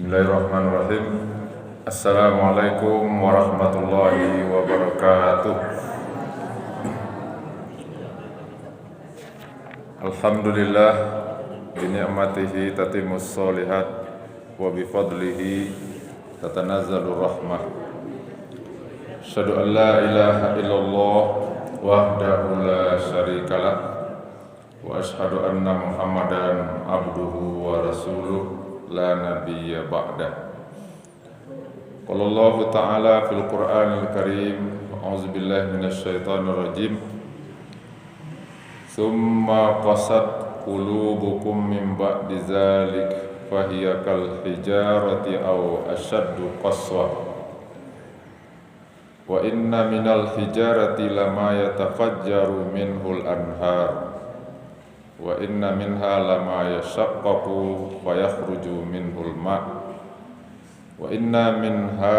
Bismillahirrahmanirrahim. Assalamualaikum warahmatullahi wabarakatuh. Alhamdulillah, bini'matihi tatimmus sholihat wa bifadlihi tatanazzalur rahmah. Asyhadu an la ilaha illallah wahdahu la syarikalah wa asyhadu anna Muhammadan abduhu wa rasuluh la nabiyya ba'dah. Qala Allah Ta'ala fil Qur'anil Karim, a'udzu billahi minasy syaithanir rajim. Tsumma qasat qulubukum min ba'di dzalik fahiya kal hijarati aw ashaddu qaswa. Wa inna minal hijarati lama yatafajjaru minhul anhar. Wa inna minha lama yashaqqaqu fa yakhruju minhul ma'. Wa inna minha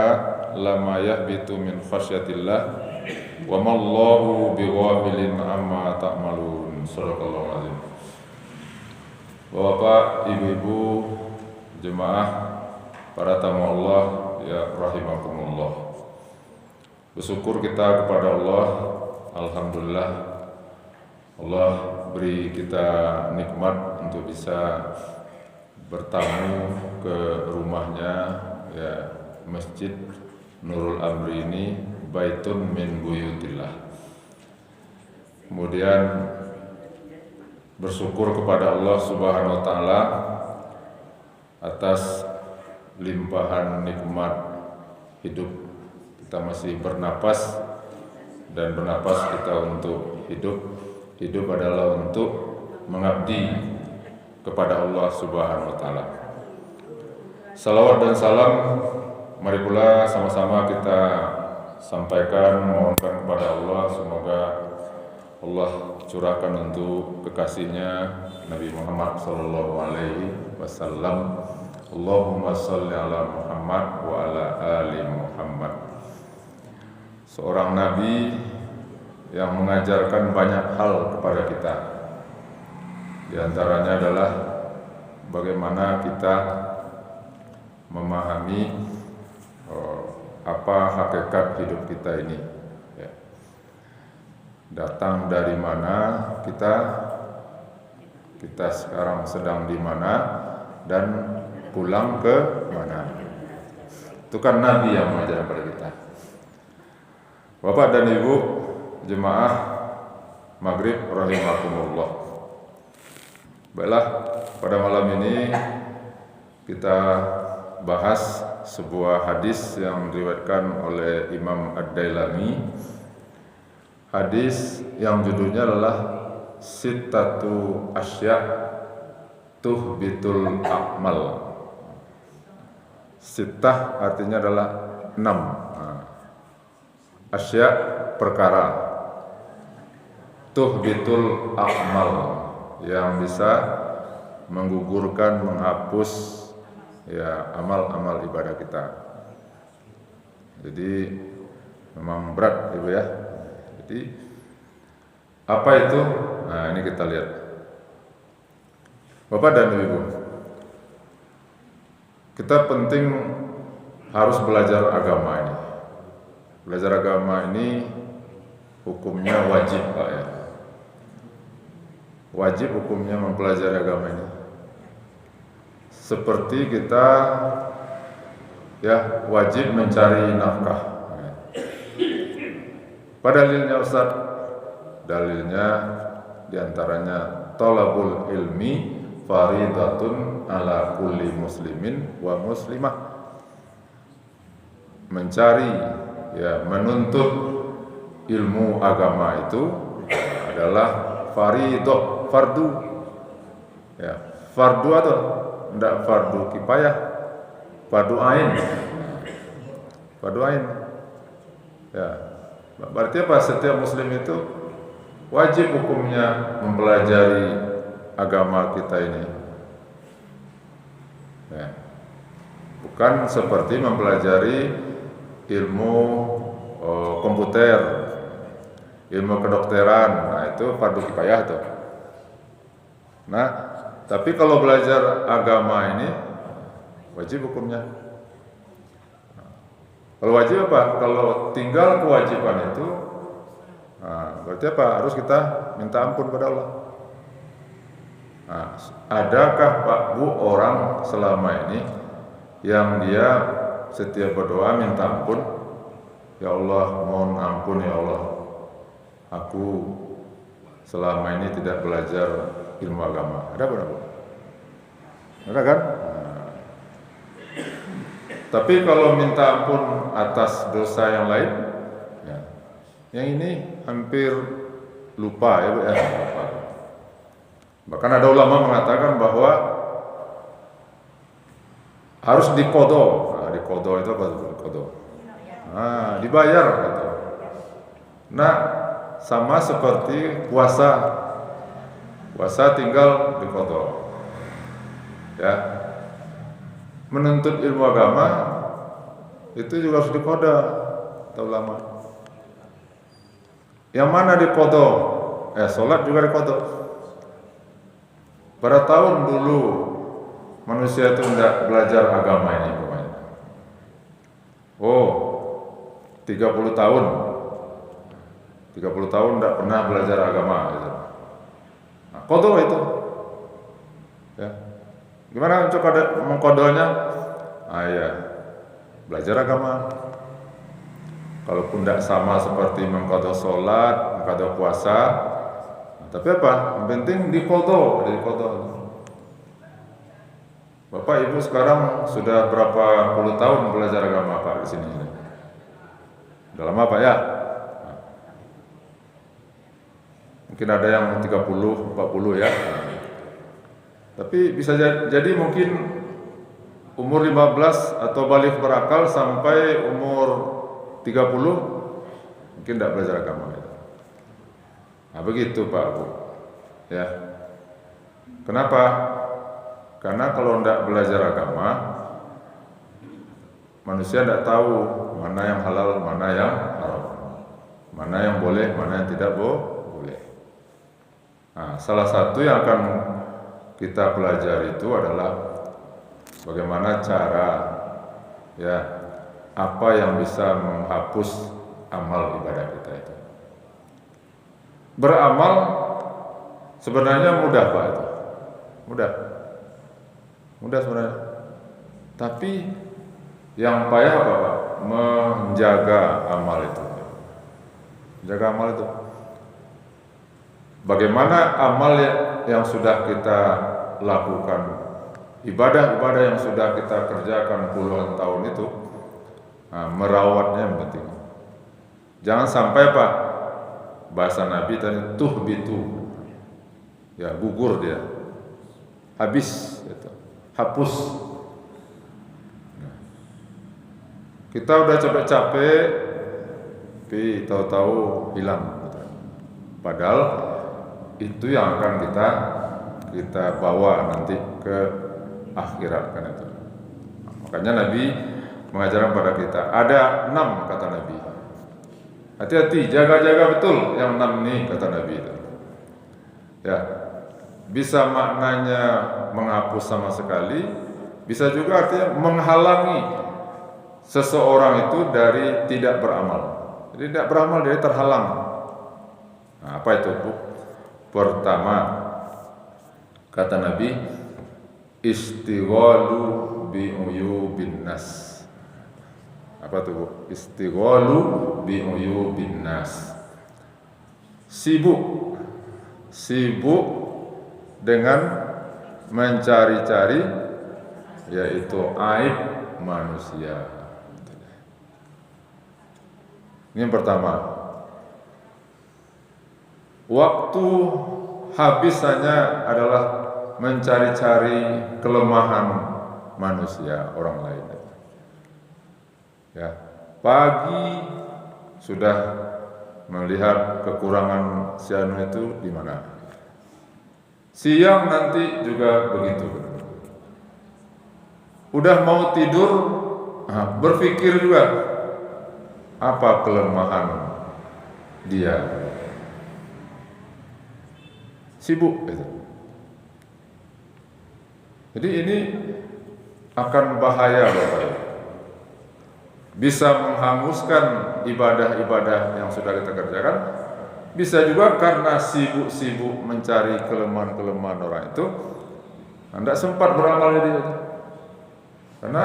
lama yahbitu min khasyatillah wa ma Allahu bighafilin amma ta'malun. Shadaqallahu azim. Bapak, ibu-ibu, jemaah, para tamu Allah ya rahimakumullah. Bersyukur kita kepada Allah. Alhamdulillah, Allah beri kita nikmat untuk bisa bertamu ke rumahnya, ya, Masjid Nurul Amri ini, baitun min buyutillah. Kemudian bersyukur kepada Allah Subhanahu wa taala atas limpahan nikmat hidup. Kita masih bernapas, dan bernapas kita untuk hidup. Hidup adalah untuk mengabdi kepada Allah Subhanahu wa taala. Salawat dan salam mari pula sama-sama kita sampaikan, mohonkan kepada Allah, semoga Allah curahkan untuk kekasihnya Nabi Muhammad sallallahu alaihi wasallam. Allahumma shalli ala Muhammad wa ala ali Muhammad. Seorang nabi yang mengajarkan banyak hal kepada kita. Di antaranya adalah bagaimana kita memahami apa hakikat hidup kita ini, ya. Datang dari mana kita sekarang sedang di mana, dan pulang ke mana. Itu kan Nabi yang mengajarkan kepada kita. Bapak dan Ibu jemaah Maghrib rahimakumullah. Baiklah, pada malam ini kita bahas sebuah hadis yang diriwayatkan oleh Imam Ad-Dailami. Hadis yang judulnya adalah Sittatu Asya' Tuhbitul A'mal. Sittah artinya adalah 6. Asya' perkara, tuhbitul a'mal, yang bisa menggugurkan, menghapus, ya, amal-amal ibadah kita. Jadi memang berat, Ibu, ya. Jadi apa itu? Nah, ini kita lihat. Bapak dan Ibu, kita penting harus belajar agama ini. Belajar agama ini hukumnya wajib, Pak, ya. Wajib hukumnya mempelajari agama ini. Seperti kita, ya, wajib mencari nafkah. Pada dalilnya Ustaz, dalilnya diantaranya thalabul ilmi faridatun ala kulli muslimin wa muslimah. Mencari, ya, menuntut ilmu agama itu adalah faridoh, fardu. Ya, fardu atau tidak fardu kifayah, fardu ain. Fardu ain. Ya. Berarti apa? Setiap muslim itu wajib hukumnya mempelajari agama kita ini. Ya. Bukan seperti mempelajari ilmu komputer, ilmu kedokteran. Nah, itu fardu kifayah tuh. Nah, tapi kalau belajar agama ini wajib hukumnya. Kalau wajib apa? Kalau tinggal kewajiban itu, nah, berarti apa? Harus kita minta ampun pada Allah. Nah, adakah Pak Bu orang selama ini yang dia setiap berdoa minta ampun, ya Allah mohon ampun ya Allah, aku selama ini tidak belajar ilmu agama. Ada apa Bu? Ada kan? Tapi kalau minta ampun atas dosa yang lain, ya, yang ini hampir lupa ya Bu ya. Bahkan ada ulama mengatakan bahwa harus diqodho. Nah, diqodho itu apa? Diqodho. Nah, dibayar gitu. Nah, sama seperti puasa. Puasa tinggal diqodho. Ya. Menuntut ilmu agama itu juga harus diqodho, kata ulama. Yang mana diqodho? Sholat juga diqodho. Pada tahun dulu manusia itu tidak belajar agama ini pokoknya. 30 tahun 30 tahun tidak pernah belajar agama gitu. Nah, qodho itu. Ya. Gimana untuk mengqodhonya? Ya, belajar agama. Kalaupun tidak sama seperti mengqodho sholat, mengqodho puasa, tapi apa? Yang penting diqodho. Bapak Ibu sekarang sudah berapa puluh tahun belajar agama Pak di sini? Udah lama Pak ya? Mungkin ada yang 30, 40 ya. Tapi bisa jadi mungkin umur 15 atau balik berakal sampai umur 30 mungkin tidak belajar agama. Nah begitu Pak Bu. Ya. Kenapa? Karena kalau tidak belajar agama, manusia tidak tahu mana yang halal, mana yang haram, mana yang boleh, mana yang tidak boleh. Nah, salah satu yang akan kita pelajari itu adalah bagaimana cara, ya, apa yang bisa menghapus amal ibadah kita itu. Beramal sebenarnya mudah Pak itu, mudah sebenarnya. Tapi yang payah apa Pak? Menjaga amal itu. Menjaga amal itu. Bagaimana amal yang sudah kita lakukan, ibadah-ibadah yang sudah kita kerjakan puluhan tahun itu, nah, merawatnya yang penting. Jangan sampai Pak, bahasa Nabi tadi tuhbitu, ya gugur dia, habis, gitu. Hapus. Nah, kita udah capek-capek, tapi tahu-tahu hilang. Gitu. Padahal itu yang akan kita bawa nanti ke akhirat kan itu. Nah, makanya Nabi mengajarkan pada kita ada 6 kata Nabi. Hati-hati, jaga-jaga betul yang 6 ini kata Nabi itu. Ya, bisa maknanya menghapus sama sekali, bisa juga artinya menghalangi seseorang itu dari tidak beramal. Jadi tidak beramal dia terhalang. Nah, apa itu Bu? Pertama, kata Nabi, istighalu bi uyubin nas. Apa tuh Bu? Istighalu bi uyubin nas. Sibuk dengan mencari-cari yaitu aib manusia. Ini yang pertama. Waktu habis hanya adalah mencari-cari kelemahan manusia orang lain. Ya, pagi sudah melihat kekurangan si anu itu di mana. Siang nanti juga begitu. Udah mau tidur, berpikir juga apa kelemahan dia. Sibuk itu. Jadi ini akan bahaya Bapak. Bisa menghanguskan ibadah-ibadah yang sudah kita kerjakan. Bisa juga karena sibuk-sibuk mencari kelemahan-kelemahan orang itu, Anda sempat beramal di itu. Karena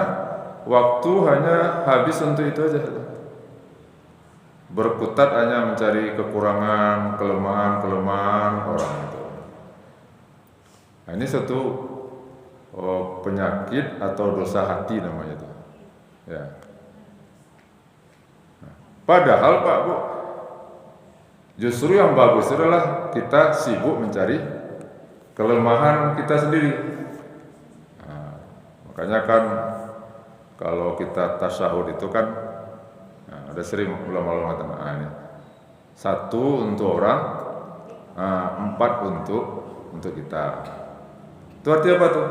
waktu hanya habis untuk itu aja. Berkutat hanya mencari kekurangan, kelemahan orang itu. Nah, ini satu penyakit atau dosa hati namanya itu. Ya. Padahal Pak Bu, justru yang bagus adalah kita sibuk mencari kelemahan kita sendiri. Nah, makanya kan kalau kita tasyahud itu kan ada sering ulama-ulama mengatakan ini 1 untuk orang, 4 untuk kita. Itu artinya apa tuh?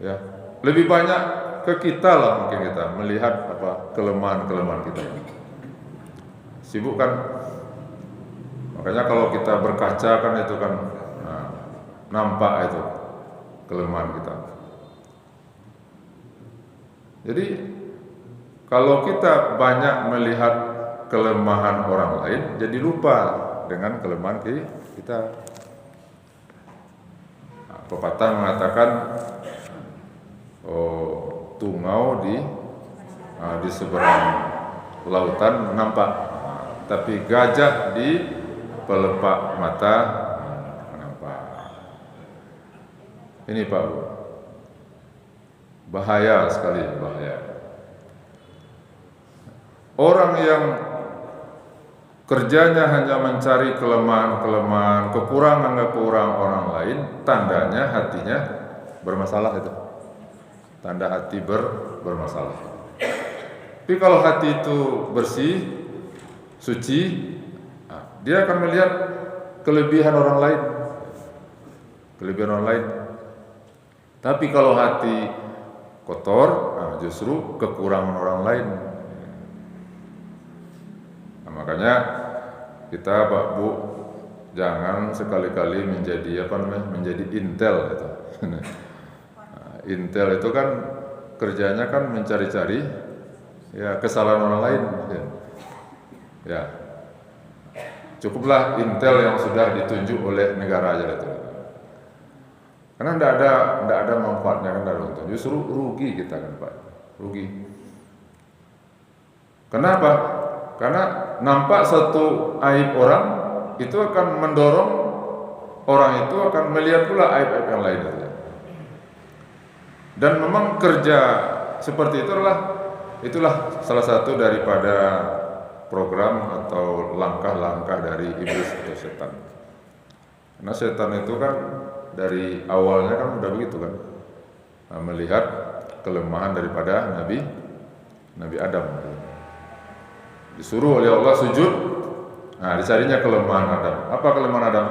Ya, lebih banyak ke kita lah mungkin kita melihat apa kelemahan-kelemahan kita ini. Sibuk kan, makanya kalau kita berkaca kan itu kan nampak itu kelemahan kita. Jadi kalau kita banyak melihat kelemahan orang lain, jadi lupa dengan kelemahan kita. Pepatah mengatakan, tungau di seberang lautan nampak. Tapi gajah di pelepak mata nampak. Ini Pak Bu, bahaya sekali, bahaya. Orang yang kerjanya hanya mencari kelemahan-kelemahan, kekurangan-kekurangan orang lain, tandanya hatinya bermasalah itu. Tanda hati bermasalah. Tapi kalau hati itu bersih, suci, dia akan melihat kelebihan orang lain. Tapi kalau hati kotor, justru kekurangan orang lain. Nah, makanya kita Pak Bu jangan sekali-kali menjadi menjadi intel gitu. Intel itu kan kerjanya kan mencari-cari ya kesalahan orang lain. Ya, cukuplah intel yang sudah ditunjuk oleh negara aja itu. Karena tidak ada manfaatnya kan dari itu. Justru rugi kita kan Pak, rugi. Kenapa? Karena nampak satu aib orang itu akan mendorong orang itu akan melihat pula aib-aib yang lain itu. Dan memang kerja seperti itulah salah satu daripada program atau langkah-langkah dari iblis atau setan. Karena setan itu kan dari awalnya kan udah begitu kan, melihat kelemahan daripada Nabi Adam. Disuruh oleh Allah sujud, dicarinya kelemahan Adam. Apa kelemahan Adam?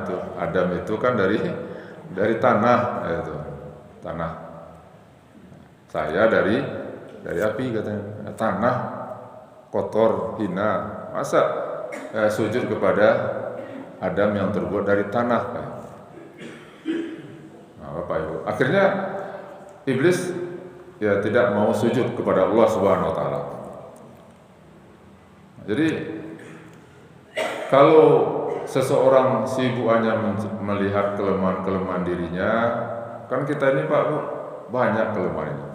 Itu Adam itu kan dari tanah, itu tanah. Saya dari api katanya. Tanah kotor, hina. Masa sujud kepada Adam yang terbuat dari tanah? Bapak Ibu. Akhirnya iblis ya tidak mau sujud kepada Allah Subhanahu wa taala. Jadi kalau seseorang sibuk hanya melihat kelemahan-kelemahan dirinya, kan kita ini Pak Bu banyak kelemahan ini.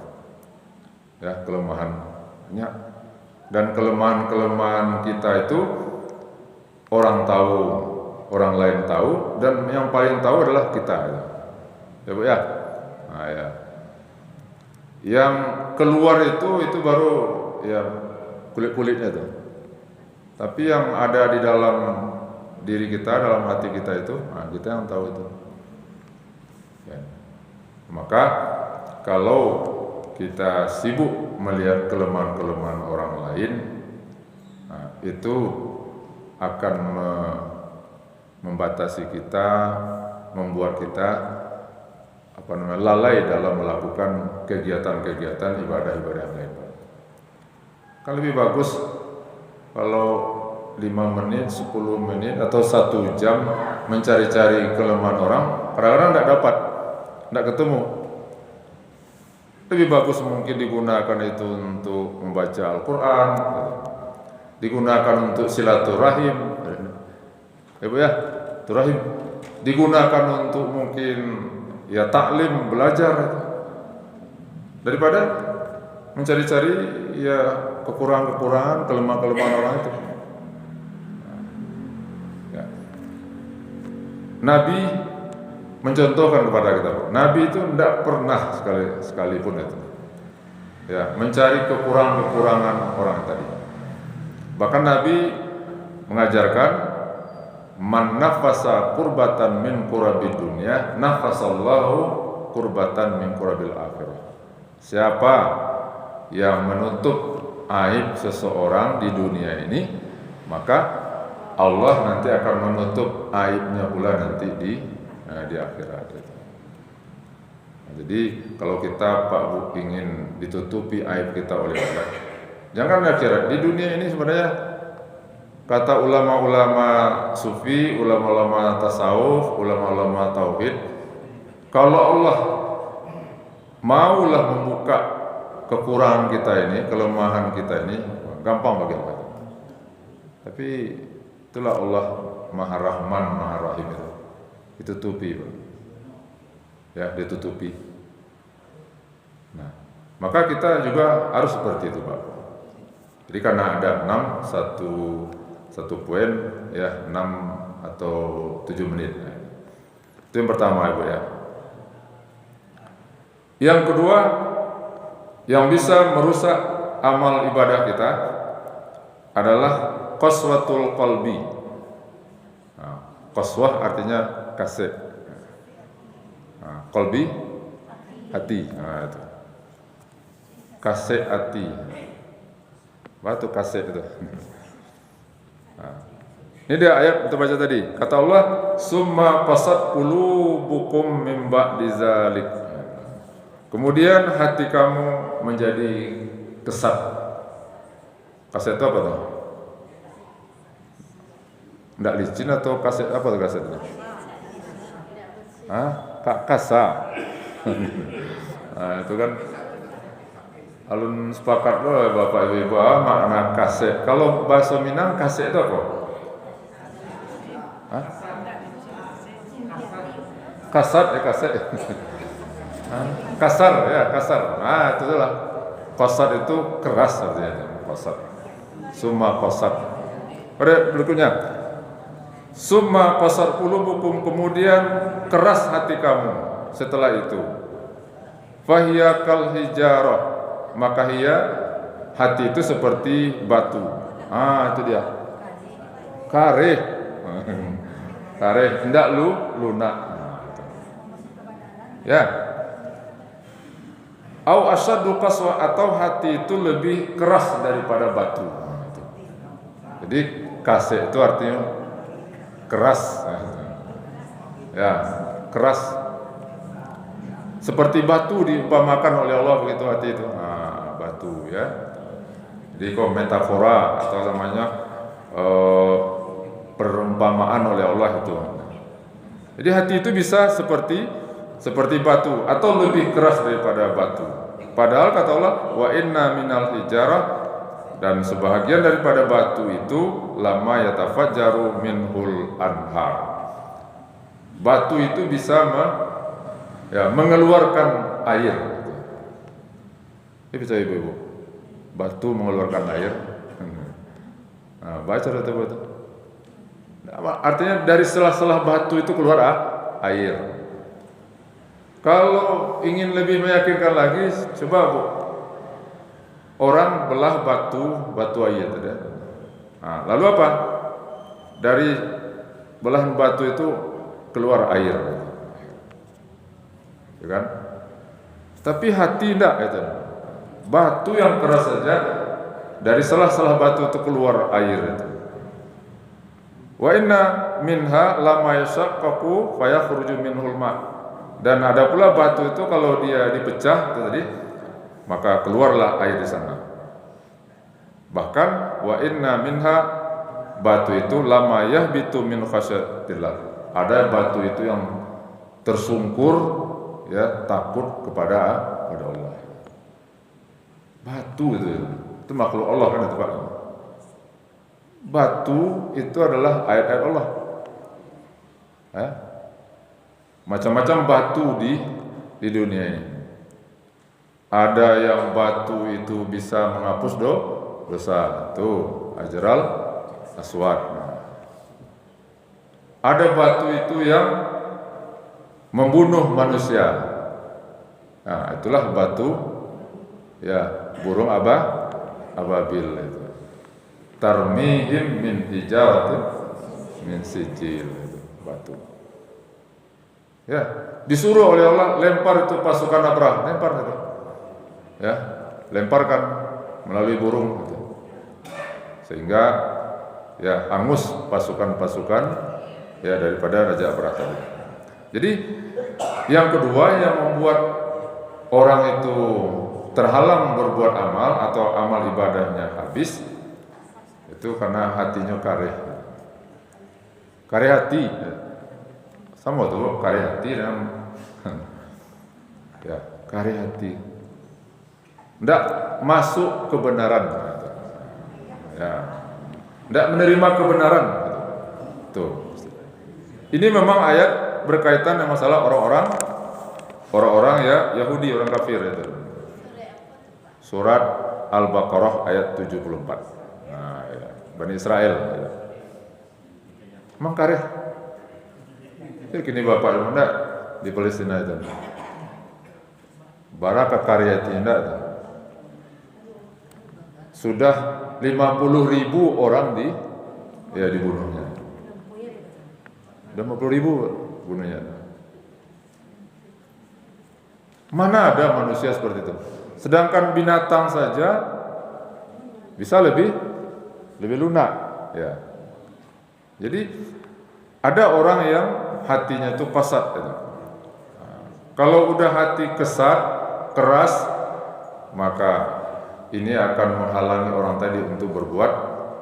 Ya, kelemahannya. Dan kelemahan-kelemahan kita itu orang tahu, orang lain tahu, dan yang paling tahu adalah kita. Ya Bu ya. Ya. Yang keluar itu baru ya kulit-kulitnya tuh. Tapi yang ada di diri kita, dalam hati kita itu, nah kita yang tahu itu. Ya. Maka kalau kita sibuk melihat kelemahan-kelemahan orang lain, nah, itu akan membatasi kita, membuat kita lalai dalam melakukan kegiatan-kegiatan ibadah-ibadah lain. Kan lebih bagus kalau 5 menit, 10 menit atau 1 jam mencari-cari kelemahan orang, kadang-kadang tidak dapat, tidak ketemu. Lebih bagus mungkin digunakan itu untuk membaca Al-Quran, digunakan untuk silaturahim, ibu ya, turahim, digunakan untuk mungkin ya taklim, belajar, daripada mencari-cari ya kekurangan-kekurangan, kelemahan-kelemahan orang itu. Ya. Nabi mencontohkan kepada kita, Nabi itu tidak pernah sekalipun itu ya mencari kekurangan-kekurangan orang tadi. Bahkan Nabi mengajarkan, man nafasa kurbatan min kurabil dunya nafasallahu kurbatan min kurabil akhirah. Siapa yang menutup aib seseorang di dunia ini, maka Allah nanti akan menutup aibnya pula nanti di akhirat. Nah, jadi kalau kita Pak Bu ingin ditutupi aib kita oleh Allah, jangan di akhirat, di dunia ini sebenarnya kata ulama-ulama sufi, ulama-ulama tasawuf, ulama-ulama tauhid, kalau Allah maulah membuka kekurangan kita ini, kelemahan kita ini, gampang bagi Allah. Tapi itulah Allah Maha Rahman, Maha Rahim itu. Ditutupi, Pak. Ya, ditutupi. Nah, maka kita juga harus seperti itu, Pak. Jadi karena ada 6 poin ya 6 atau 7 menit. Itu yang pertama, Ibu ya. Yang kedua, yang bisa merusak amal ibadah kita adalah qaswatul qalbi. Nah, qaswah artinya kasih. Nah, qalbi hati. Nah, itu. Kasih hati. Batu kasih itu. Nah, ini dia ayat kita baca tadi. Kata Allah, summa qasat qulubukum min ba'di dzalik. Kemudian hati kamu menjadi kesat. Kaset itu apa tuh? Nggak licin atau kaset apa tuh kaset itu? Kasa. Nah, itu kan alun sepakat loh Bapak Ibu makna kaset. Kalau bahasa Minang kaset itu apa? Kasat ya kaset. Kasar ya kasar. Nah itu adalah kasar itu keras artinya kasar. Summa kasar. Pada berikutnya summa kasar qulubukum, kemudian keras hati kamu setelah itu. Fahiya kal hijarah, maka hati itu seperti batu. Itu dia. Kareh. Kareh hendak lunak. Ya. Au asyaddu qaswa, atau hati itu lebih keras daripada batu. Jadi kasih itu artinya keras. Ya, keras. Seperti batu diumpamakan oleh Allah begitu hati itu. Batu ya. Jadi kok metafora atau namanya perumpamaan oleh Allah itu. Jadi hati itu bisa seperti batu atau lebih keras daripada batu. Padahal kata Allah, wa inna minal hijarah, dan sebahagian daripada batu itu lama yatafajjaru minhul anhar. Batu itu bisa mengeluarkan air. Ini bisa ibu-ibu. Batu mengeluarkan air. Baca itu. Artinya dari selah-selah batu itu keluar air. Kalau ingin lebih meyakinkan lagi, coba Bu, orang belah batu air tadi. Lalu apa? Dari belahan batu itu keluar air, ya kan? Tapi hati tidak itu. Batu yang keras saja dari salah batu itu keluar air itu. Wa inna minha lama yashaqqaqu fayakhruju minhul ma'. Dan ada pula batu itu kalau dia dipecah tadi, maka keluarlah air di sana. Bahkan wa inna minha, batu itu lama yahbitu min khasyatillah. Ada batu itu yang tersungkur, ya, takut kepada Allah. Batu itu makhluk Allah kan itu Pak. Batu itu adalah ayat-ayat Allah. Macam-macam batu di dunia ini. Ada yang batu itu bisa menghapus dosa, tuh Hajarul Aswad. Ada batu itu yang membunuh manusia. Nah, itulah batu, ya, burung ababil itu. Tarmihim min hijaratin min sijil, itu batu. Ya, disuruh oleh Allah lempar itu pasukan Abrah, lempar itu. Ya, lemparkan melalui burung itu. Sehingga ya hangus pasukan-pasukan ya daripada Raja Abrah tadi. Jadi yang kedua yang membuat orang itu terhalang berbuat amal atau amal ibadahnya habis itu karena hatinya kareh hati, sama tuh kareh hati dan ya kareh hati, tidak masuk kebenaran, ya, tidak menerima kebenaran, tuh. Ini memang ayat berkaitan dengan masalah orang-orang ya Yahudi, orang kafir itu. Surat Al-Baqarah ayat 74. Nah, ya. Bani Israel. Ya. Emang kareh. Kini bapak enggak di Palestina itu. Baraka karya tindak. Sudah 50.000 orang dibunuhnya. Sudah 50.000 bunuhnya. Mana ada manusia seperti itu? Sedangkan binatang saja bisa lebih lunak, ya. Jadi ada orang yang hatinya itu kasar gitu. Kalau udah hati kesat, keras, maka ini akan menghalangi orang tadi untuk berbuat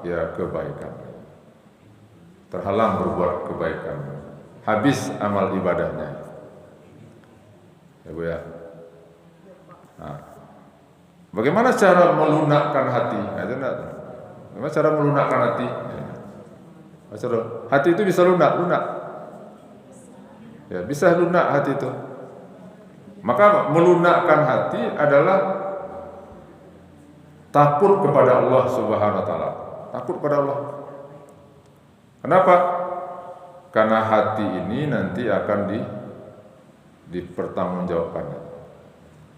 ya kebaikan. Terhalang berbuat kebaikan. Habis amal ibadahnya. Ya Bu ya. Nah, bagaimana cara melunakkan hati? Bagaimana cara melunakkan hati? Hati itu bisa lunak. Ya, bisa lunak hati itu. Maka melunakkan hati adalah takut kepada Allah Subhanahu wa taala. Takut kepada Allah. Kenapa? Karena hati ini nanti akan dipertanggungjawabkan.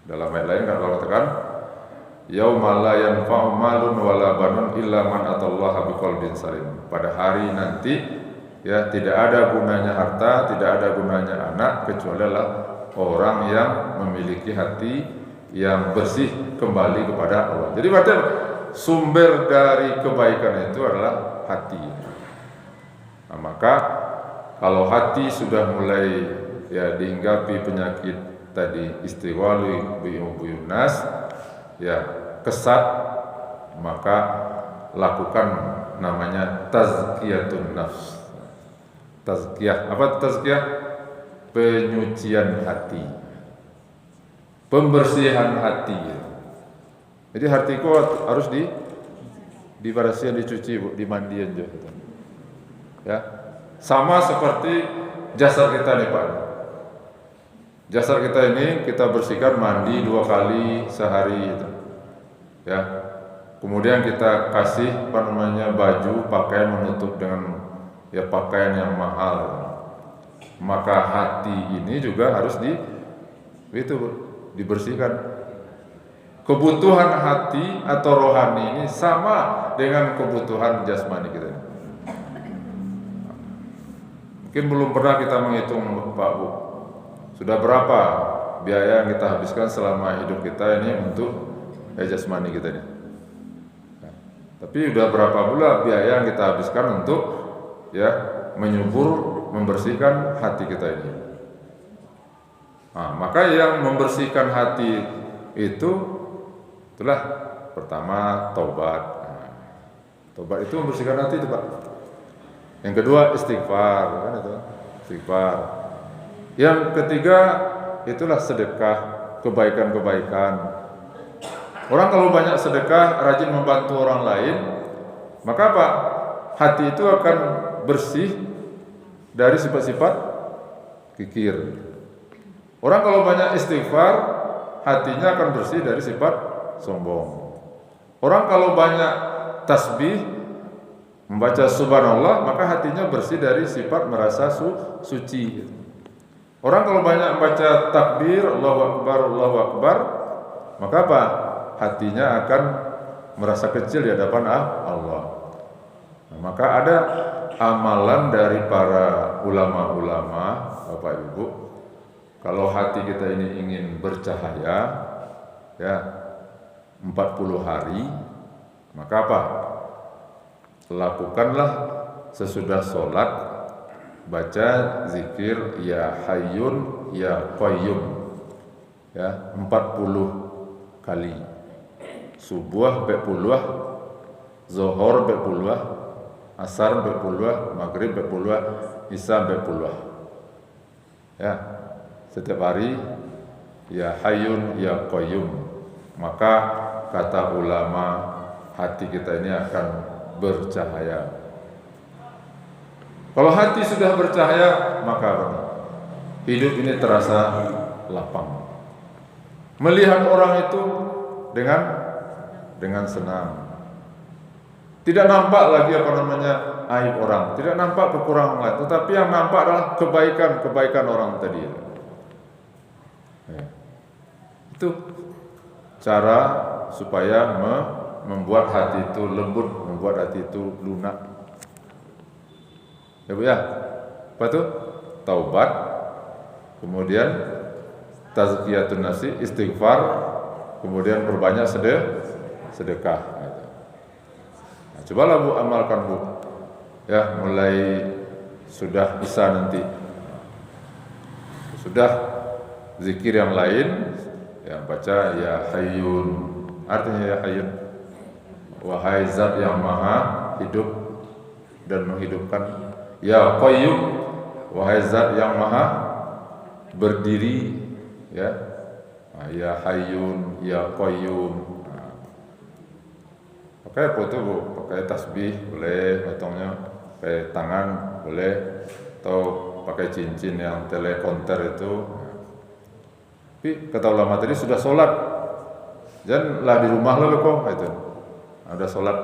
Dalam ayat lain kan Allah katakan, yauma la yanfa'u malun wala banun illa man atallaha biqalbin salim. Pada hari nanti ya tidak ada gunanya harta, tidak ada gunanya anak kecuali orang yang memiliki hati yang bersih kembali kepada Allah. Jadi berarti sumber dari kebaikan itu adalah hati. Nah, maka kalau hati sudah mulai ya dihinggapi penyakit tadi istiwalu buyun nas, ya kesat, maka lakukan namanya tazkiyatun nafs. Tazkiyah, apa tazkiyah? Penyucian hati, pembersihan hati. Jadi hatiku harus dibersihan, dicuci, dimandiin juga. Ya, sama seperti jasad kita nih Pak. Jasad kita ini kita bersihkan, mandi 2 kali sehari gitu. Ya. Kemudian kita kasih baju, pakaian menutup dengan ya pakaian yang mahal. Maka hati ini juga harus dibersihkan. Kebutuhan hati atau rohani ini sama dengan kebutuhan jasmani kita. Mungkin belum pernah kita menghitung, Pak Bu, sudah berapa biaya yang kita habiskan selama hidup kita ini untuk jasmani kita ini. Nah, tapi sudah berapa pula biaya yang kita habiskan untuk menyubur, membersihkan hati kita ini. Nah, maka yang membersihkan hati itulah pertama taubat. Nah, taubat itu membersihkan hati itu, Pak. Yang kedua istighfar, kan itu istighfar. Yang ketiga itulah sedekah, kebaikan-kebaikan. Orang kalau banyak sedekah, rajin membantu orang lain, maka apa? Hati itu akan bersih dari sifat-sifat kikir. Orang kalau banyak istighfar, hatinya akan bersih dari sifat sombong. Orang kalau banyak tasbih, membaca subhanallah, maka hatinya bersih dari sifat merasa suci. Orang kalau banyak baca takbir, Allahu Akbar, maka apa? Hatinya akan merasa kecil di hadapan Allah. Nah, maka ada amalan dari para ulama-ulama, Bapak Ibu, kalau hati kita ini ingin bercahaya, 40 hari, maka apa? Lakukanlah sesudah sholat, baca zikir ya hayyun ya qayyum 40 kali. Subuh bepuluh, zuhur bepuluh, asar bepuluh, maghrib bepuluh, isya bepuluh. Setiap hari ya hayyun ya qayyum. Maka kata ulama, hati kita ini akan bercahaya. Kalau hati sudah bercahaya, maka hidup ini terasa lapang. Melihat orang itu dengan senang. Tidak nampak lagi aib orang, tidak nampak kekurangan lain, tetapi yang nampak adalah kebaikan orang tadi. Itu cara supaya membuat hati itu lembut, membuat hati itu lunak. Ya Bu ya. Apa itu? Taubat, kemudian tazkiyatun nafsi, istighfar, kemudian perbanyak sedekah. Nah, cobalah Bu amalkan Bu. Mulai sudah bisa nanti. Sudah zikir yang lain, baca ya hayyun. Artinya ya hayyun, wahai zat yang maha hidup dan menghidupkan. Ya qayyum, wahai zat yang maha berdiri. Ya hayyun ya qayyum. Pakai apa itu Bu? Pakai tasbih boleh, metongnya pakai tangan boleh, atau pakai cincin yang telekonter itu. Tapi kata ulama tadi sudah sholat, janganlah di rumah lo kok itu. Ada sholat,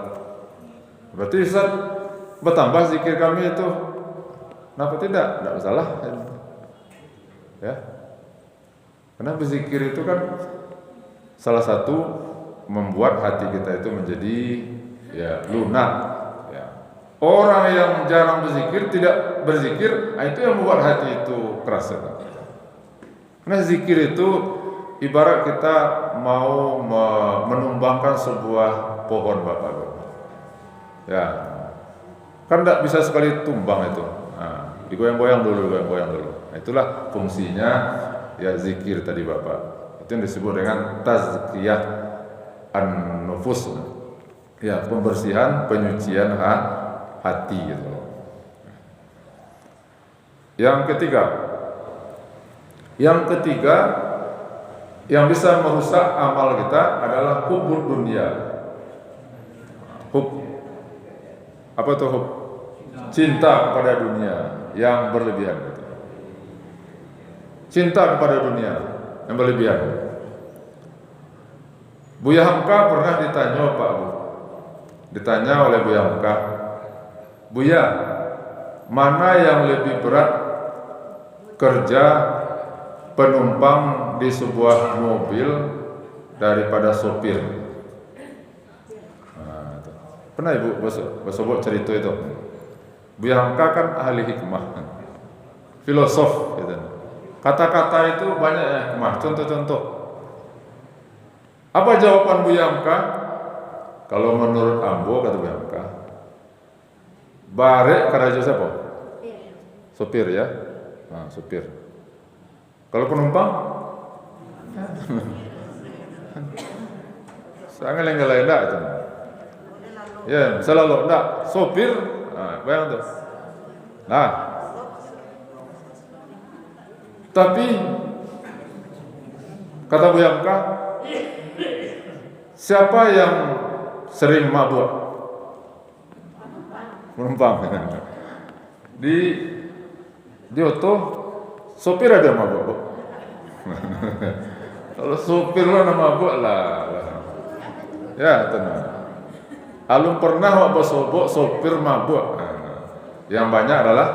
berarti Ustaz bertambah zikir kami itu. Kenapa tidak? Tidak masalah. Karena berzikir itu kan salah satu membuat hati kita itu menjadi lunak. Orang yang jarang berzikir, tidak berzikir, itu yang membuat hati itu keras. Karena zikir itu ibarat kita mau menumbangkan sebuah pohon, Bapak. Kan tidak bisa sekali tumbang itu. Digoyang-goyang dulu. Nah, itulah fungsinya zikir tadi Bapak. Itu yang disebut dengan tazkiyah an-nufus. Pembersihan, penyucian hati gitu. Yang ketiga yang bisa merusak amal kita adalah hubbud dunia. Apa itu hub? Cinta kepada dunia yang berlebihan. Cinta kepada dunia yang berlebihan. Buya Hamka pernah ditanya Pak Bu. Ditanya oleh Buya Hamka, Buya, mana yang lebih berat kerja penumpang di sebuah mobil daripada sopir? Pernah Ibu Basobok cerita itu? Buya Hamka kan ahli hikmah. filosof gitu. Kata-kata itu banyak ya, contoh-contoh. Apa jawaban Buya Hamka? Kalau menurut Ambo, kata Buya Hamka, barek karajo siapa? Sopir ya, nah, sopir. Kalau penumpang, sangat lain enggak itu. Ya, misalnya lo enggak sopir, nah, bayang tuh. Nah, tapi kata Buya Hamka, siapa yang sering mabuk? Penumpang. Di oto sopir ada mabuk. Kalau sopir lah mabuk lah. Ya, tenang. Alum pernah wak bersobok sopir mabuk. Yang banyak adalah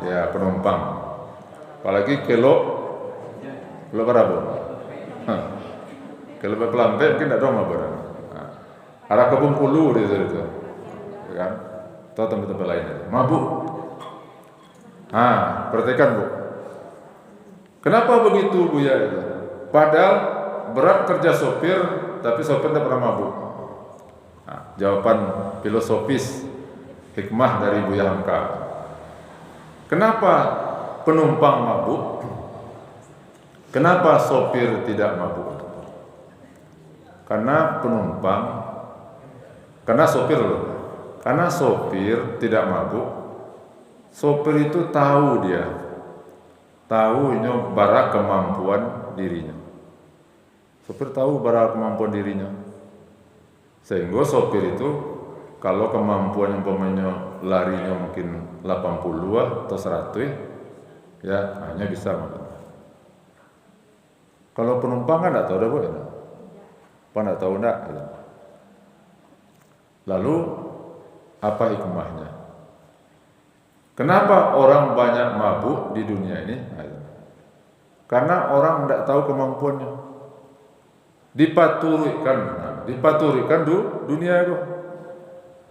ya penumpang. Apalagi kelok berapa? Kalau berkelampe mungkin tidak dong mabuk. Arah ke Bengkulu di situ, kan? Atau tempat-tempat lainnya. Mabuk. Perhatikan Bu. Kenapa begitu Buya itu? Padahal berat kerja sopir, tapi sopir tidak pernah mabuk. Jawaban filosofis hikmah dari Buya Hamka. Kenapa penumpang mabuk? Kenapa sopir tidak mabuk? Karena sopir tidak mabuk. Sopir itu tahu bara kemampuan dirinya. Sopir tahu bara kemampuan dirinya. Sehingga sopir itu kalau kemampuan umpamanya larinya mungkin 80 atau 100 ya hanya bisa mabuk. Kalau penumpang kan tidak tahu dah Bu. Apa tidak tahu enggak? Lalu apa hikmahnya? Kenapa orang banyak mabuk di dunia ini? Karena orang tidak tahu kemampuannya. Dipaturikan dunia itu.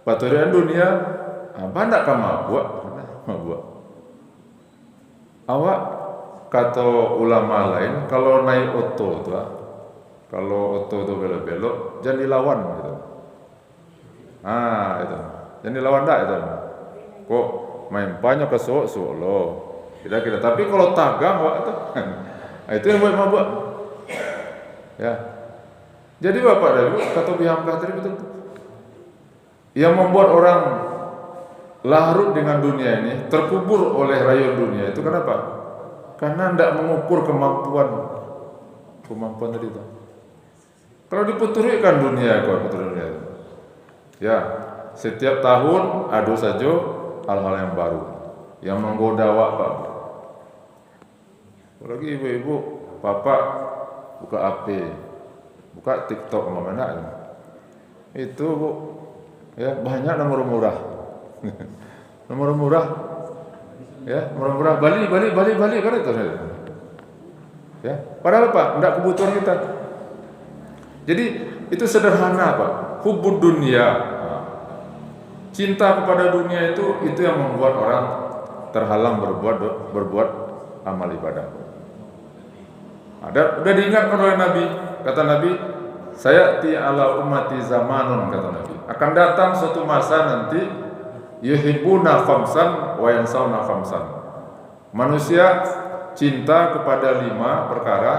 Paturian dunia, apa tidak kamu mabuk? Awak kata ulama lain, kalau naik oto itu, kalau oto itu belok-belok, jangan dilawan gitu. Itu, jangan dilawan dah itu. Kok main banyak ke Solo, kira-kira. Tapi kalau tagang, itu yang buat mabuk. Ya. Jadi Bapak dan Ibu, kata Buya Hamka tadi betul. Yang membuat orang larut dengan dunia ini, terkubur oleh rayuan dunia itu kenapa? Karena tidak mengukur kemampuan tadi itu. Kalau diputurikan dunia itu, ya setiap tahun ada saja hal-hal yang baru yang menggoda Pak. Apalagi ibu-ibu, bapak buka HP, buka TikTok mana itu Bu, ya banyak nomor murah. Nomor murah, ya murah Bali kan itu. Ya, padahal Pak, tidak kebutuhan kita. Jadi itu sederhana Pak, hubud dunia, cinta kepada dunia itu yang membuat orang terhalang berbuat amal ibadah. Udah diingatkan oleh Nabi, kata Nabi, saya ala ummati zamanun, kata Nabi, akan datang suatu masa nanti yuhibbuna khamsan wa yansawna khamsan. Manusia cinta kepada 5 perkara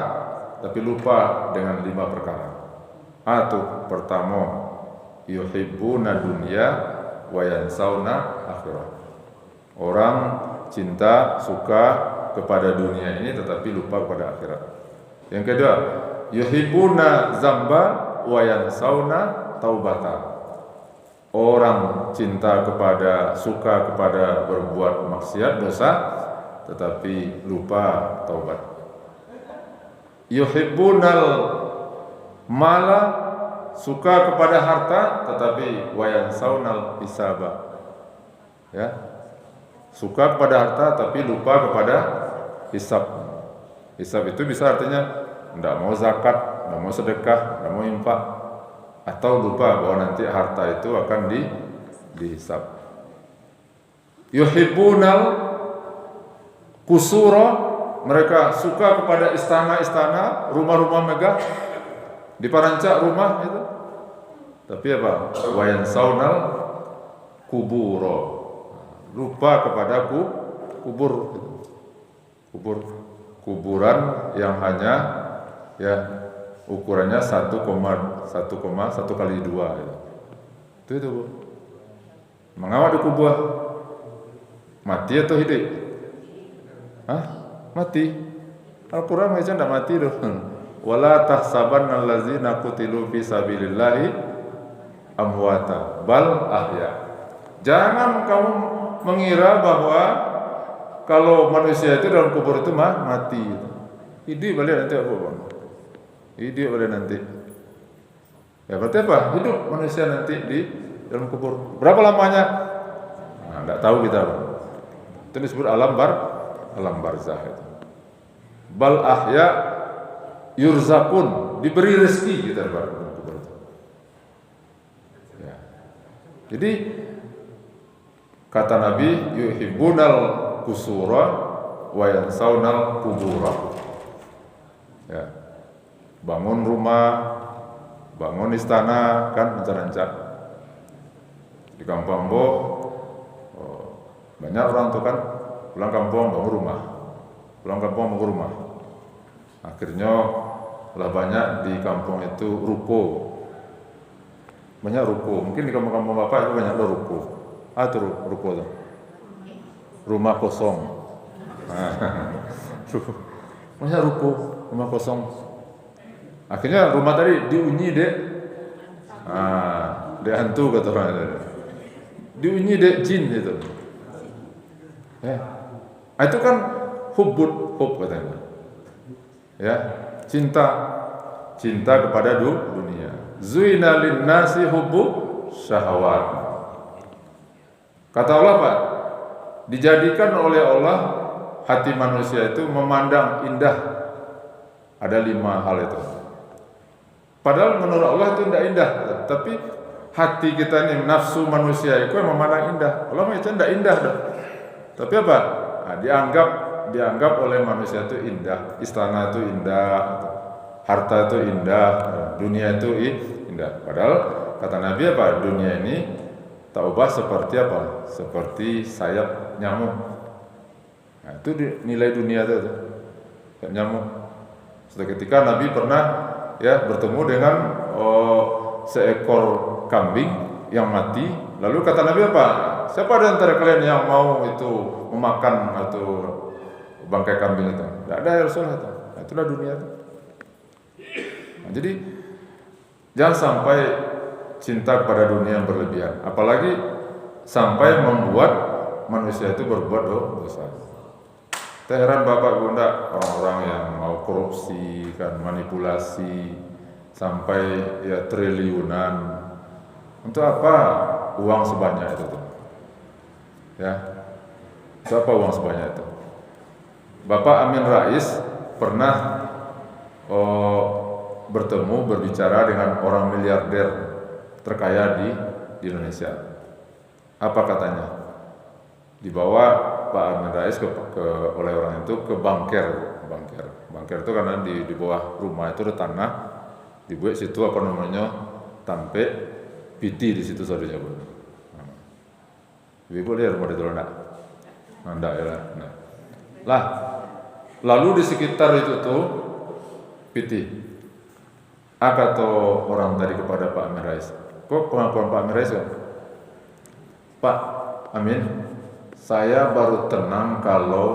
tapi lupa dengan 5 perkara. Pertama, yuhibbuna dunya wa yansawna akhirah. Orang cinta, suka kepada dunia ini tetapi lupa kepada akhirat. Yang kedua, yuhibbuna zamba wa yansawna taubata. Orang cinta suka kepada berbuat maksiat, dosa, tetapi lupa taubat. Yuhibbunal mala, suka kepada harta, tetapi wayansaunal hisaba. Ya, suka kepada harta, tapi lupa kepada hisab. Hisab itu bisa artinya tidak mau zakat, tidak mau sedekah, tidak mau infak, atau lupa bahwa nanti harta itu akan dihisab. Yuhibbunal Kusura, mereka suka kepada istana-istana, rumah-rumah megah, diparancak rumah itu. Tapi apa? Wayan saunal kuburo, lupa kepada kubur, kuburan yang hanya ya ukurannya 1,1 kali 2 gitu. Itu Bu. Mengawak di kubur mati atau hidup? Hah? Mati. Al-Quran macam tidak mati doh. Wala tahsabanna allazina qutilu fi sabilillahi amwata bal ahya. Jangan kamu mengira bahwa kalau manusia itu dalam kubur itu mati. Hidup balik nanti apa Bang? Hidup balik nanti. Ya berarti apa? Hidup manusia nanti di dalam kubur. Berapa lamanya? Nah, tidak tahu kita Bang. Itu disebut alam barzah itu. Bal ahya yurzakun, diberi rezeki kita Bang. Ya. Jadi kata Nabi yuhibbunal kusura wa yansaunal kubura. Ya. Bangun rumah, bangun istana kan rancak. Di kampung banyak orang tuh kan pulang kampung bangun rumah. Pulang kampung bangun rumah. Akhirnya lah banyak di kampung itu ruko. Banyak ruko. Mungkin di kampung-kampung Bapak itu banyak ruko. Itu ruko tuh. Rumah kosong. Banyak ruko, rumah kosong. Akhirnya rumah tadi diunyi dek. Dek hantu kata orang itu. Diunyi dek jin itu. Ya. Itu kan hub katanya. Ya, cinta kepada dunia. Zuina linnasi hubbu syahwat. Kata Allah Pak, dijadikan oleh Allah hati manusia itu memandang indah. Ada 5 hal itu. Padahal menurut Allah itu tidak indah, tapi hati kita ini nafsu manusia itu yang memandang indah. Allah macam tidak indah dah. Tapi apa? Nah, dianggap oleh manusia itu indah, istana itu indah, harta itu indah, dunia itu indah. Padahal kata Nabi apa? Dunia ini tak ubah seperti apa? Seperti sayap nyamuk. Nah, itu nilai dunia itu, sayap nyamuk. Suatu ketika Nabi pernah ya bertemu dengan seekor kambing yang mati. Lalu kata Nabi apa? Siapa di antara kalian yang mau itu memakan atau bangkai kambing itu? Tidak ada ya Rasulullah itu. Nah, itulah dunia itu. Nah, jadi jangan sampai cinta kepada dunia yang berlebihan, apalagi sampai membuat manusia itu berbuat dosa. Kita heran Bapak Bunda orang-orang yang mau korupsi, kan manipulasi sampai ya triliunan. Untuk apa uang sebanyak itu tuh? Ya, untuk apa uang sebanyak itu? Bapak Amin Rais pernah berbicara dengan orang miliarder terkaya di Indonesia. Apa katanya? Dibawa Pak Amin Rais oleh orang itu ke bangker. Bangker itu karena di bawah rumah itu ada tanah, dibuat situ apa namanya tampek piti di situ saudanya Bu. Ibu lihat rumah itu enggak? Enggak ya. Nah. Lah, lalu di sekitar itu tuh piti. Kata orang tadi kepada Pak Amin Rais. Kok pengakuan Pak Amin Rais kan? Pak Amin, saya baru tenang kalau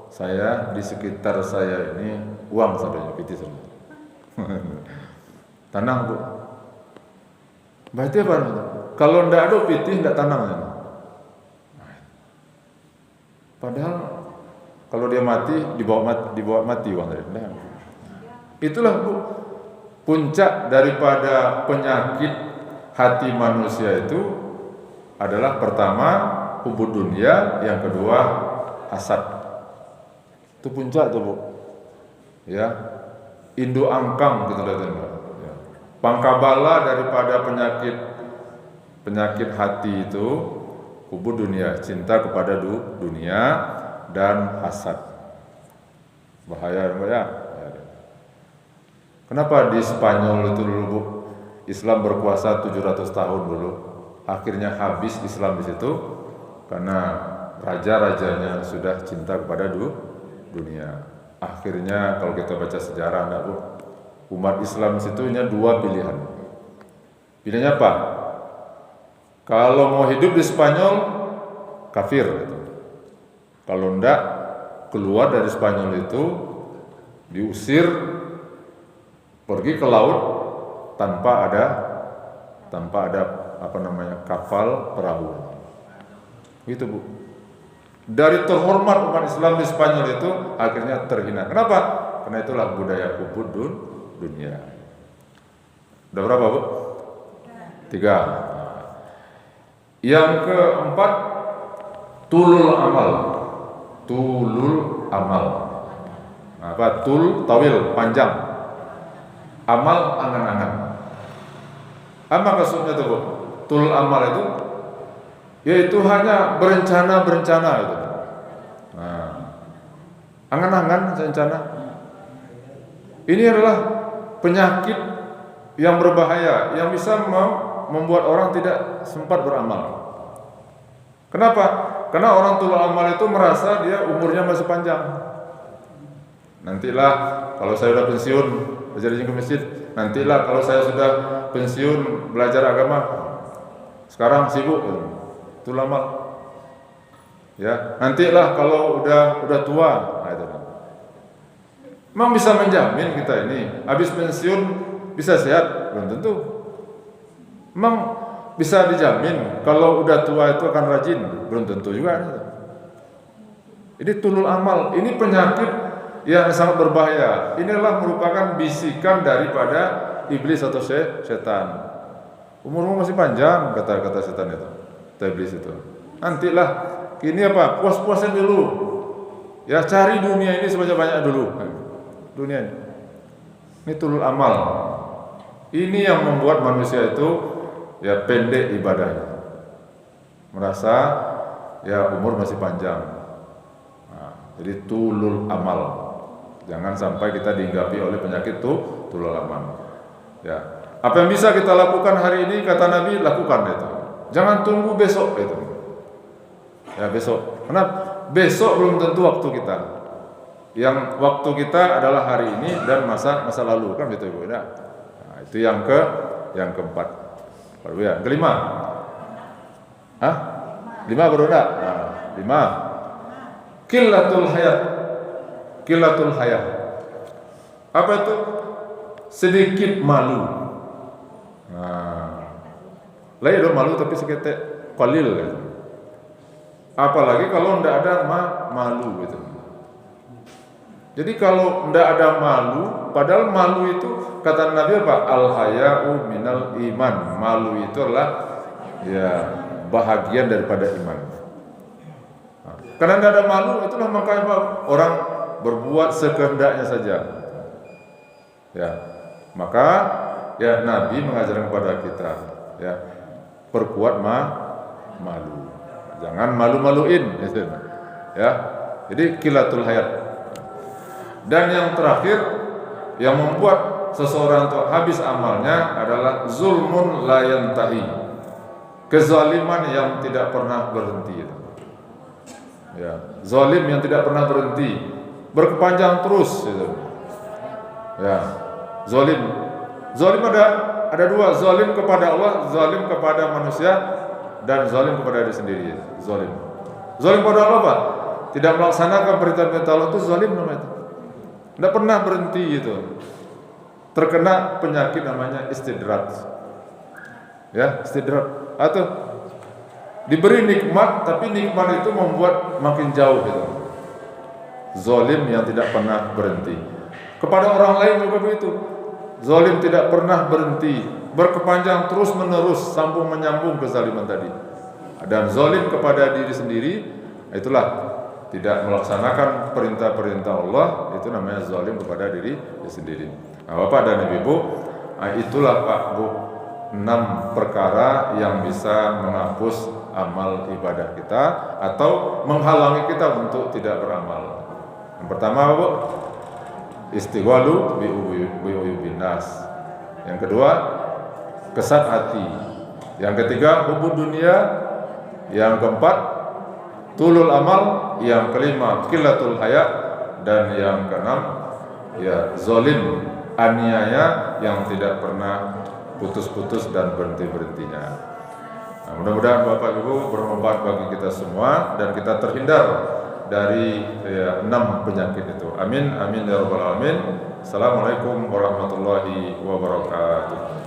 saya di sekitar saya ini uang saudanya piti saudanya. Tenang Bu. Berarti apa? Kalau ndak ada piti ndak tenang ya. Padahal kalau dia mati dibawa mati uang tadi. Itulah Bu, puncak daripada penyakit hati manusia itu adalah pertama hubud dunia, yang kedua hasad. Itu puncak tuh Bu. Ya. Induk angkang gitu lihat ya. Pangkabala daripada penyakit hati itu hubud dunia, cinta kepada dunia, dan hasad. Bahaya ya. Kenapa di Spanyol itu dulu Bu, Islam berkuasa 700 tahun dulu. Akhirnya habis Islam di situ karena raja-rajanya sudah cinta kepada dunia. Akhirnya kalau kita baca sejarah Bu, umat Islam situnya dua pilihan. Pilihannya apa? Kalau mau hidup di Spanyol kafir gitu. Kalau enggak, keluar dari Spanyol itu diusir, pergi ke laut tanpa ada kapal perahu. Gitu Bu. Dari terhormat umat Islam di Spanyol itu akhirnya terhina. Kenapa? Karena itulah budaya kubur dunia. Udah berapa Bu? 3. Yang keempat, tulul amal. Tulul amal. Apa? Tul, tawil, panjang. Amal, angan-angan. Apa maksudnya itu Bu? Tulul amal itu yaitu hanya berencana itu. Nah, angan-angan rencana. Ini adalah penyakit yang berbahaya yang bisa membuat orang tidak sempat beramal. Kenapa? Karena orang tulul amal itu merasa dia umurnya masih panjang. Nantilah kalau saya sudah pensiun belajar ke masjid, nantilah kalau saya sudah pensiun belajar agama. Sekarang sibuk tulul amal. Ya, nantilah kalau udah tua. Nah, itu. Memang bisa menjamin kita ini habis pensiun bisa sehat? Belum tentu. Memang bisa dijamin kalau udah tua itu akan rajin? Belum tentu juga. Ini tulul amal, ini penyakit yang sangat berbahaya. Inilah merupakan bisikan daripada iblis atau setan. Umurmu masih panjang, kata setan itu, kata iblis itu. Nantilah, ini apa? Puas-puasin dulu. Ya, cari dunia ini sebanyak-banyak dulu. Dunia ini. Ini tulul amal. Ini yang membuat manusia itu ya pendek ibadahnya. Merasa ya umur masih panjang. Nah, jadi tulul amal. Jangan sampai kita dihinggapi oleh penyakit tulul amal. Ya. Apa yang bisa kita lakukan hari ini, kata Nabi, lakukan itu. Jangan tunggu besok itu. Ya, besok. Karena besok belum tentu waktu kita. Yang waktu kita adalah hari ini dan masa lalu, kan gitu Ibu. Nah, itu yang keempat. Baru ya, kelima. Hah? 5 baru enggak? Nah, 5. Qillatul hayat. Apa itu? Sedikit malu. Nah, lain dong malu tapi seketek qalil gitu. Apalagi kalau ndak ada malu gitu. Jadi kalau ndak ada malu, padahal malu itu kata Nabi apa? Al-haya'u minal iman. Malu itu adalah ya bahagian daripada iman. Nah, karena ndak ada malu, itulah makanya orang berbuat sekehendaknya saja. Ya, maka ya Nabi mengajarkan kepada kita ya perkuat malu. Jangan malu-maluin gitu. Ya. Jadi qillatul hayat. Dan yang terakhir yang membuat seseorang itu habis amalnya adalah zulmun la yantahi. Kezaliman yang tidak pernah berhenti. Ya, zalim yang tidak pernah berhenti, berkepanjang terus gitu. Ya. Zalim ada dua, zalim kepada Allah, zalim kepada manusia, dan zalim kepada diri sendiri. Zalim kepada Allah apa? Tidak melaksanakan perintah-perintah Allah itu zalim namanya. Tidak pernah berhenti gitu. Terkena penyakit namanya istidrat. Ya, istidrat. Atau diberi nikmat tapi nikmat itu membuat makin jauh gitu. Zalim yang tidak pernah berhenti. Kepada orang lain juga begitu. Zalim tidak pernah berhenti, berkepanjang terus menerus, sambung menyambung kezaliman tadi. Dan zalim kepada diri sendiri, itulah tidak melaksanakan perintah-perintah Allah, itu namanya zalim kepada diri sendiri. Nah, Bapak dan Ibu, itulah Pak Bu, 6 perkara yang bisa menghapus amal ibadah kita atau menghalangi kita untuk tidak beramal. Yang pertama apa, Bu? Istighwalu bi'uyubin nas. Yang kedua, kesat hati. Yang ketiga, hubud dunia. Yang keempat, tulul amal. Yang kelima, qillatul haya. Dan yang keenam, ya zalim, aniaya yang tidak pernah putus-putus dan berhenti-berhentinya. Nah, mudah-mudahan Bapak Ibu bermanfaat bagi kita semua dan kita terhindar dari 6 penyakit itu. Amin, amin ya rabbal alamin. Assalamualaikum warahmatullahi wabarakatuh.